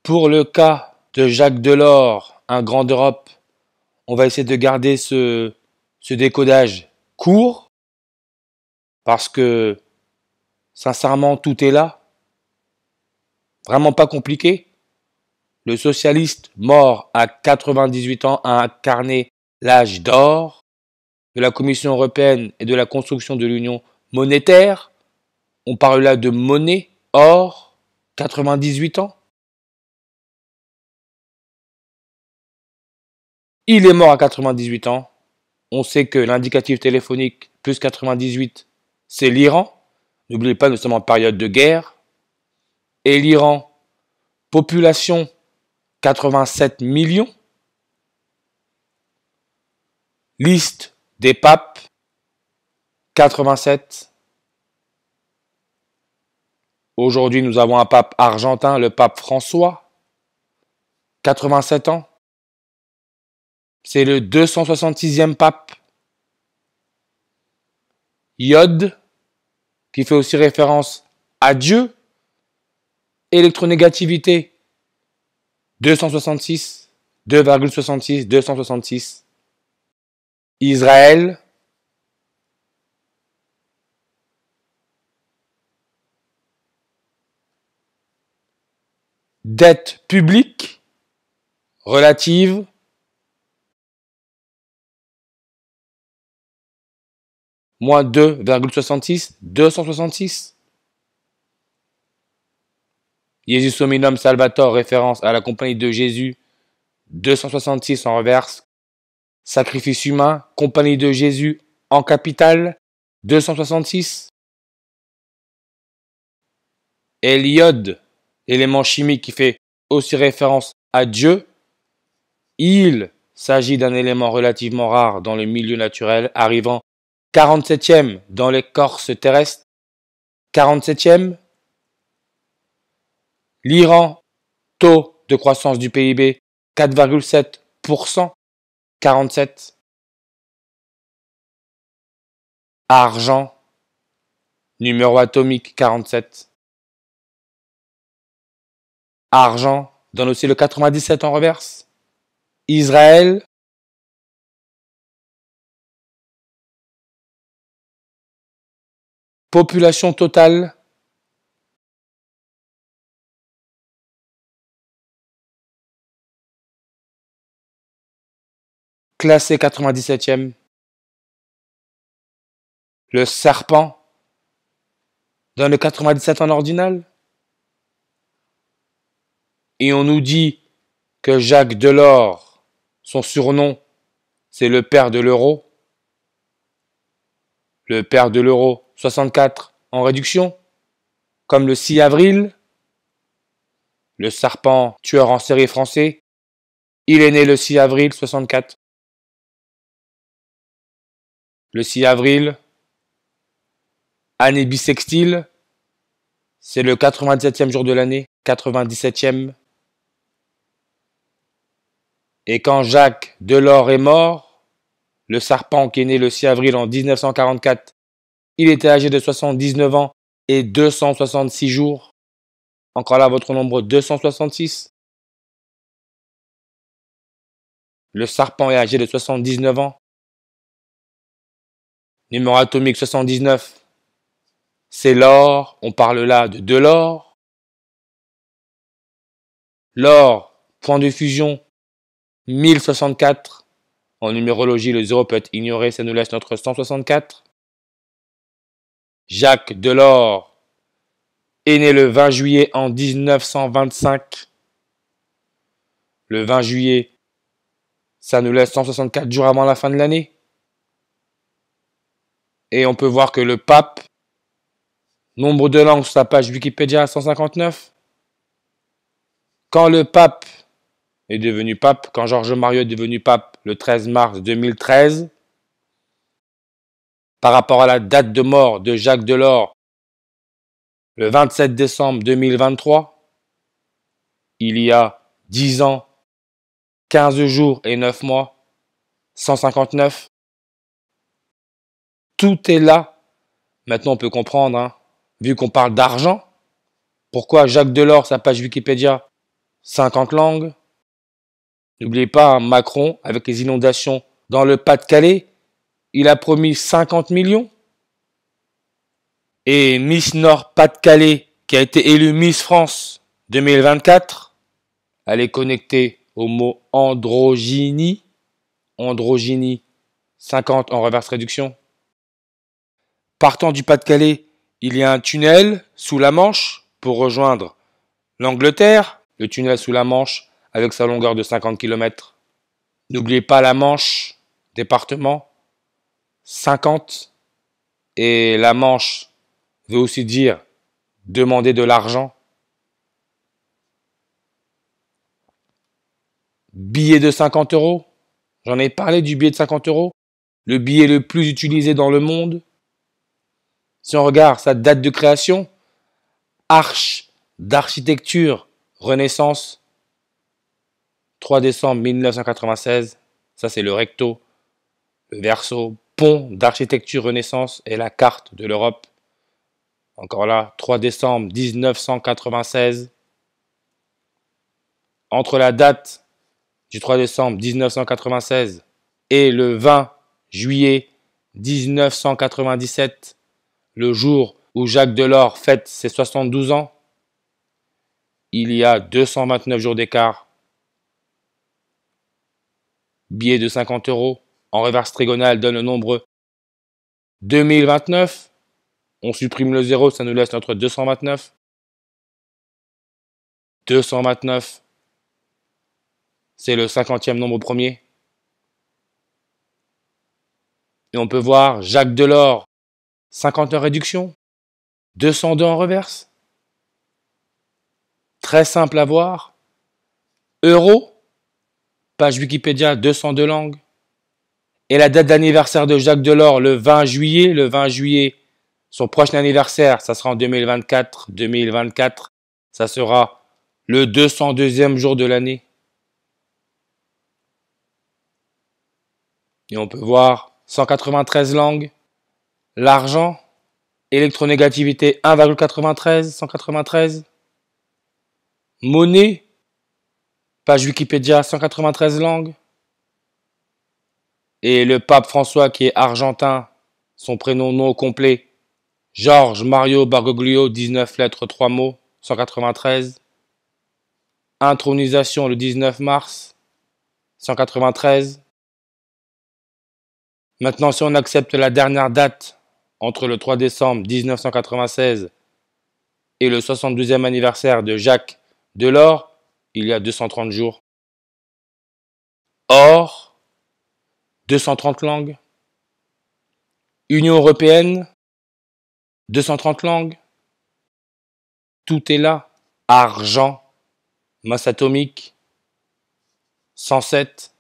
Pour le cas de Jacques Delors, un grand d'Europe, on va essayer de garder ce décodage court parce que sincèrement tout est là, vraiment pas compliqué. Le socialiste mort à 98 ans a incarné l'âge d'or de la Commission européenne et de la construction de l'union monétaire. On parle là de monnaie, or, 98 ans. Il est mort à 98 ans. On sait que l'indicatif téléphonique plus 98, c'est l'Iran. N'oubliez pas, nous sommes en période de guerre. Et l'Iran, population 87 millions. Liste des papes 87. Aujourd'hui, nous avons un pape argentin, le pape François, 87 ans. C'est le 266e pape. Iode, qui fait aussi référence à Dieu. Électronégativité, 266, 2,66, 266. Israël, dette publique relative, moins 2,66, 266. Jesus Hominum Salvator, référence à la compagnie de Jésus, 266 en reverse. Sacrifice humain, compagnie de Jésus en capitale, 266. Et l'iode, élément chimique qui fait aussi référence à Dieu, il s'agit d'un élément relativement rare dans le milieu naturel, arrivant 47e dans l'écorce terrestre, 47e. L'Iran, taux de croissance du PIB, 4,7%, 47. Argent, numéro atomique, 47. Argent, donne aussi le 97 en reverse. Israël, population totale, classé 97e. Le serpent, donne le 97 en ordinal. Et on nous dit que Jacques Delors, son surnom, c'est le père de l'euro. Le père de l'euro, 64 en réduction, comme le 6 avril. Le serpent tueur en série français, il est né le 6 avril 64. Le 6 avril, année bissextile, c'est le 97e jour de l'année, 97e. Et quand Jacques Delors est mort, le serpent qui est né le 6 avril en 1944, il était âgé de 79 ans et 266 jours. Encore là, votre nombre 266. Le serpent est âgé de 79 ans. Numéro atomique 79. C'est l'or. On parle là de l'or. L'or, point de fusion, 1064. En numérologie, le 0 peut être ignoré, ça nous laisse notre 164. Jacques Delors est né le 20 juillet en 1925. Le 20 juillet, ça nous laisse 164 jours avant la fin de l'année. Et on peut voir que le pape, nombre de langues sur sa page Wikipédia, 159. Quand le pape est devenu pape, quand Georges Mariot est devenu pape le 13 mars 2013, par rapport à la date de mort de Jacques Delors, le 27 décembre 2023, il y a 10 ans, 15 jours et 9 mois, 159. Tout est là. Maintenant, on peut comprendre, vu qu'on parle d'argent, pourquoi Jacques Delors, sa page Wikipédia, 50 langues. N'oubliez pas, hein, Macron, avec les inondations dans le Pas-de-Calais, il a promis 50 millions. Et Miss Nord-Pas-de-Calais, qui a été élue Miss France 2024, elle est connectée au mot androgynie. Androgynie, 50 en reverse réduction. Partant du Pas-de-Calais, il y a un tunnel sous la Manche pour rejoindre l'Angleterre. Le tunnel sous la Manche avec sa longueur de 50 km. N'oubliez pas la Manche, département, 50. Et la Manche veut aussi dire demander de l'argent. Billet de 50 euros. J'en ai parlé du billet de 50 euros. Le billet le plus utilisé dans le monde. Si on regarde sa date de création, arche d'architecture Renaissance, 3 décembre 1996. Ça, c'est le recto. Le verso, pont d'architecture Renaissance et la carte de l'Europe. Encore là, 3 décembre 1996. Entre la date du 3 décembre 1996 et le 20 juillet 1997, le jour où Jacques Delors fête ses 72 ans, il y a 229 jours d'écart. Billet de 50 euros en reverse trigonale donne le nombre 2029. On supprime le 0, ça nous laisse notre 229. 229, c'est le 50e nombre premier. Et on peut voir Jacques Delors, 50 en réduction, 202 en reverse. Très simple à voir. Euro, page Wikipédia, 202 langues. Et la date d'anniversaire de Jacques Delors, le 20 juillet. Le 20 juillet, son prochain anniversaire, ça sera en 2024. 2024, ça sera le 202e jour de l'année. Et on peut voir 193 langues. L'argent, électronégativité 1,93, 193. Monnaie, page Wikipédia, 193 langues. Et le pape François qui est argentin, son prénom non complet, Georges Mario Bergoglio, 19 lettres, 3 mots, 193. Intronisation le 19 mars, 193. Maintenant, si on accepte la dernière date entre le 3 décembre 1996 et le 72e anniversaire de Jacques Delors, il y a 230 jours. Or, 230 langues. Union européenne, 230 langues. Tout est là. Argent, masse atomique, 107.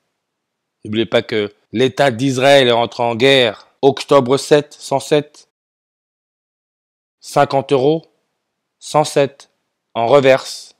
N'oubliez pas que l'État d'Israël est rentré en guerre octobre 7, 107. 50 euros, 107 en reverse.